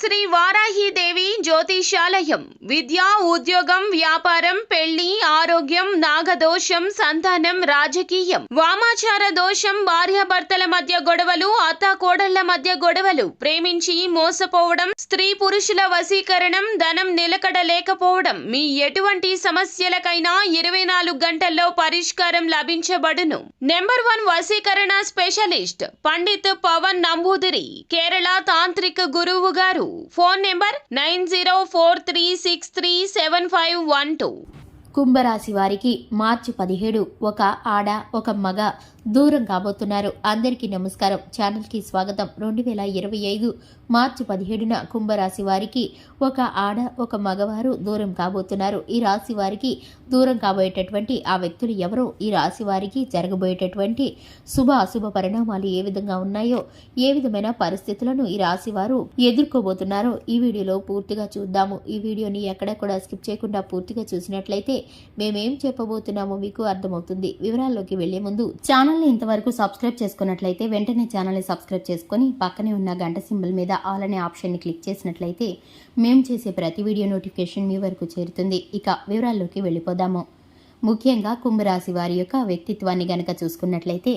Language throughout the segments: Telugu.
శ్రీ వారాహిదేవి జ్యోతిషాలయం విద్య, ఉద్యోగం, వ్యాపారం, పెళ్లి, ఆరోగ్యం, నాగదోషం, సంతానం, రాజకీయం, వామాచార దోషం, భార్యాభర్తల మధ్య గొడవలు, అత్తాకోడళ్ల మధ్య గొడవలు, ప్రేమించి మోసపోవడం, స్త్రీ పురుషుల వశీకరణం, ధనం నిలకడ లేకపోవడం, మీ ఎటువంటి సమస్యలకైనా 24 గంటల్లో పరిష్కారం లభించబడును. నెంబర్ 1 వశీకరణ స్పెషలిస్ట్ పండిత్ పవన్ నంబూదిరి, కేరళ తాంత్రిక గురువు గారు. Phone number 9043637512. కుంభరాశి వారికి మార్చి 17 ఒక ఆడ ఒక మగ దూరం కాబోతున్నారు. అందరికీ నమస్కారం. ఛానల్కి స్వాగతం. 2025 మార్చి 17న కుంభరాశి వారికి ఒక ఆడ ఒక మగవారు దూరం కాబోతున్నారు. ఈ రాశి వారికి దూరం కాబోయేటటువంటి ఆ వ్యక్తులు ఎవరో, ఈ రాశి వారికి జరగబోయేటటువంటి శుభ అశుభ పరిణామాలు ఏ విధంగా ఉన్నాయో, ఏ విధమైన పరిస్థితులను ఈ రాశి వారు ఎదుర్కోబోతున్నారో ఈ వీడియోలో పూర్తిగా చూద్దాము. ఈ వీడియోని ఎక్కడ కూడా స్కిప్ చేయకుండా పూర్తిగా చూసినట్లయితే మేమేం చెప్పబోతున్నామో మీకు అర్థమవుతుంది. వివరాల్లోకి వెళ్లే ముందు ఛానల్ని ఇంతవరకు సబ్స్క్రైబ్ చేసుకున్నట్లయితే వెంటనే ఛానల్ని సబ్స్క్రైబ్ చేసుకుని పక్కనే ఉన్న గంట సింబల్ మీద ఆల్ అనే ఆప్షన్ని క్లిక్ చేసినట్లయితే మేము చేసే ప్రతి వీడియో నోటిఫికేషన్ మీ వరకు చేరుతుంది. ఇక వివరాల్లోకి వెళ్ళిపోదాము. ముఖ్యంగా కుంభరాశి వారి యొక్క వ్యక్తిత్వాన్ని గనక చూసుకున్నట్లయితే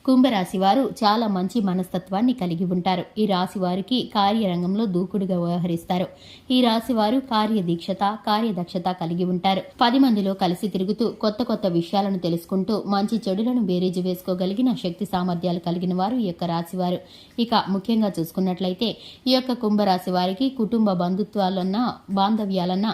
కుంభరాశి వారు చాలా మంచి మనస్తత్వాన్ని కలిగి ఉంటారు. ఈ రాశి వారికి కార్యరంగంలో దూకుడుగా వ్యవహరిస్తారు. ఈ రాశి వారు కార్యదీక్షత కార్యదక్షత కలిగి ఉంటారు. 10 మందిలో కలిసి తిరుగుతూ కొత్త కొత్త విషయాలను తెలుసుకుంటూ మంచి చెడులను బేరీజు వేసుకోగలిగిన శక్తి సామర్థ్యాలు కలిగిన వారు ఈ యొక్క రాశి వారు. ఇక ముఖ్యంగా చూసుకున్నట్లయితే ఈ యొక్క కుంభరాశి వారికి కుటుంబ బంధుత్వాలన్నా బాంధవ్యాలన్నా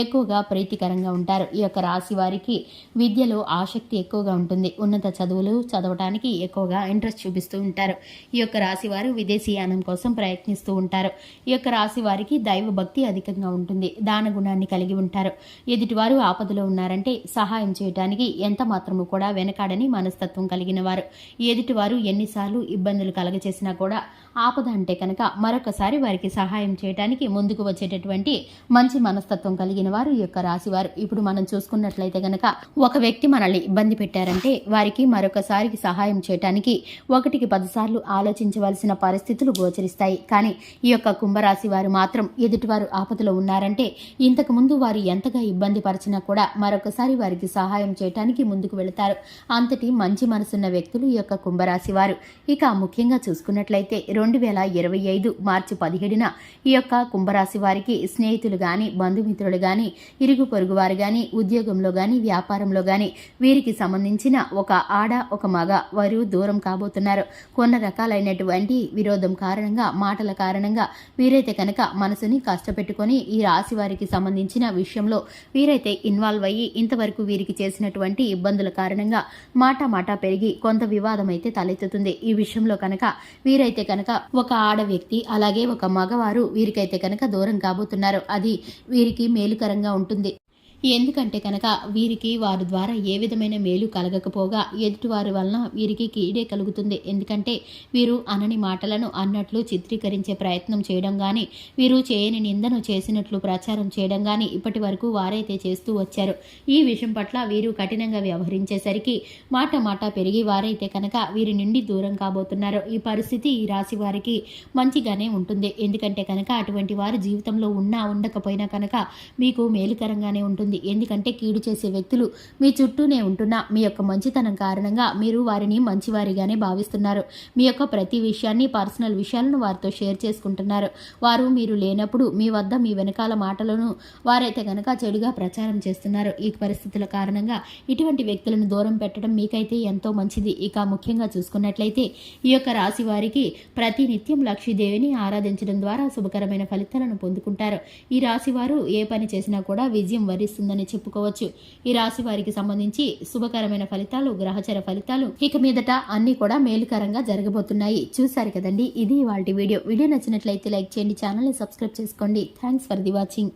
ఎక్కువగా ప్రీతికరంగా ఉంటారు. ఈ యొక్క రాశి వారికి విద్యలో ఆసక్తి ఎక్కువగా ఉంటుంది. ఉన్నత చదువులు చదవటానికి ఎక్కువగా ఇంట్రెస్ట్ చూపిస్తూ ఉంటారు. ఈ యొక్క రాశి వారు విదేశీయానం కోసం ప్రయత్నిస్తూ ఉంటారు. ఈ యొక్క రాశి వారికి దైవ భక్తి అధికంగా ఉంటుంది. దాన గుణాన్ని కలిగి ఉంటారు. ఎదుటివారు ఆపదలో ఉన్నారంటే సహాయం చేయడానికి ఎంత మాత్రము కూడా వెనకాడని మనస్తత్వం కలిగిన వారు. ఎదుటివారు ఎన్నిసార్లు ఇబ్బందులు కలగచేసినా కూడా ఆపద అంటే కనుక మరొకసారి వారికి సహాయం చేయడానికి ముందుకు వచ్చేటటువంటి మంచి మనస్తత్వం కలిగిన వారు ఈ యొక్క రాశి వారు. ఇప్పుడు మనం చూసుకున్నట్లయితే గనక ఒక వ్యక్తి మనల్ని ఇబ్బంది పెట్టారంటే వారికి మరొకసారికి సహాయం చేయడానికి 1కి 10 సార్లు ఆలోచించవలసిన పరిస్థితులు గోచరిస్తాయి. కానీ ఈ యొక్క కుంభరాశి వారు మాత్రం ఎదుటివారు ఆపదలో ఉన్నారంటే ఇంతకు ముందు వారు ఎంతగా ఇబ్బంది పరిచినా కూడా మరొకసారి వారికి సహాయం చేయడానికి ముందుకు వెళతారు. అంతటి మంచి మనసున్న వ్యక్తులు ఈ యొక్క కుంభరాశి వారు. ఇక ముఖ్యంగా చూసుకున్నట్లయితే 2025 మార్చి 17న ఈ యొక్క కుంభరాశి వారికి స్నేహితులు గాని, బంధుమిత్రులు గాని, ఇరుగు పొరుగు వారు గాని, ఉద్యోగంలో గాని, వ్యాపారంలో గాని వీరికి సంబంధించిన ఒక ఆడ ఒక మగ వారు దూరం కాబోతున్నారు. కొన్ని రకాలైనటువంటి విరోధం కారణంగా, మాటల కారణంగా వీరైతే కనుక మనసుని కష్టపెట్టుకొని ఈ రాశి వారికి సంబంధించిన విషయంలో వీరైతే ఇన్వాల్వ్ అయ్యి ఇంతవరకు వీరికి చేసినటువంటి ఇబ్బందుల కారణంగా మాట పెరిగి కొంత వివాదం అయితే తలెత్తుతుంది. ఈ విషయంలో కనుక వీరైతే కనుక ఒక ఆడ వ్యక్తి అలాగే ఒక మగవారు వీరికైతే కనుక దూరం కాబోతున్నారు. అది వీరికి మేలుకరంగా ఉంటుంది. ఎందుకంటే కనుక వీరికి వారి ద్వారా ఏ విధమైన మేలు కలగకపోగా ఎదుటివారి వలన వీరికి కీడే కలుగుతుంది. ఎందుకంటే వీరు అనని మాటలను అన్నట్లు చిత్రీకరించే ప్రయత్నం చేయడం కానీ, వీరు చేయని నిందను చేసినట్లు ప్రచారం చేయడం కానీ ఇప్పటి వరకు వారైతే చేస్తూ వచ్చారు. ఈ విషయం పట్ల వీరు కఠినంగా వ్యవహరించేసరికి మాట పెరిగి వారైతే కనుక వీరి నుండి దూరం కాబోతున్నారు. ఈ పరిస్థితి ఈ రాశి వారికి మంచిగానే ఉంటుంది. ఎందుకంటే కనుక అటువంటి వారు జీవితంలో ఉన్నా ఉండకపోయినా కనుక మీకు మేలుకరంగానే ఉంటుంది. ఎందుకంటే కీడు చేసే వ్యక్తులు మీ చుట్టూనే ఉంటున్నా మీ యొక్క మంచితనం కారణంగా మీరు వారిని మంచివారిగానే భావిస్తున్నారు. మీ యొక్క ప్రతి విషయాన్ని, పర్సనల్ విషయాలను వారితో షేర్ చేసుకుంటున్నారు. వారు మీరు లేనప్పుడు మీ వద్ద మీ వెనకాల మాటలను వారైతే కనుక చెడుగా ప్రచారం చేస్తున్నారు. ఈ పరిస్థితుల కారణంగా ఇటువంటి వ్యక్తులను దూరం పెట్టడం మీకైతే ఎంతో మంచిది. ఇక ముఖ్యంగా చూసుకున్నట్లయితే ఈ యొక్క రాశి వారికి ప్రతి నిత్యం లక్ష్మీదేవిని ఆరాధించడం ద్వారా శుభకరమైన ఫలితాలను పొందుకుంటారు. ఈ రాశి వారు ఏ పని చేసినా కూడా విజయం వరిస్తుందని చెప్పుకోవచ్చు. ఈ రాశి వారికి సంబంధించి శుభకరమైన ఫలితాలు, గ్రహచర ఫలితాలు ఇక మీదట అన్ని కూడా మేలుకరంగా జరగబోతున్నాయి. చూశారు కదండి, ఇది ఇవాల్టి వీడియో. వీడియో నచ్చినట్లయితే లైక్ చేయండి, ఛానల్ని సబ్స్క్రైబ్ చేసుకోండి. Thanks for the watching.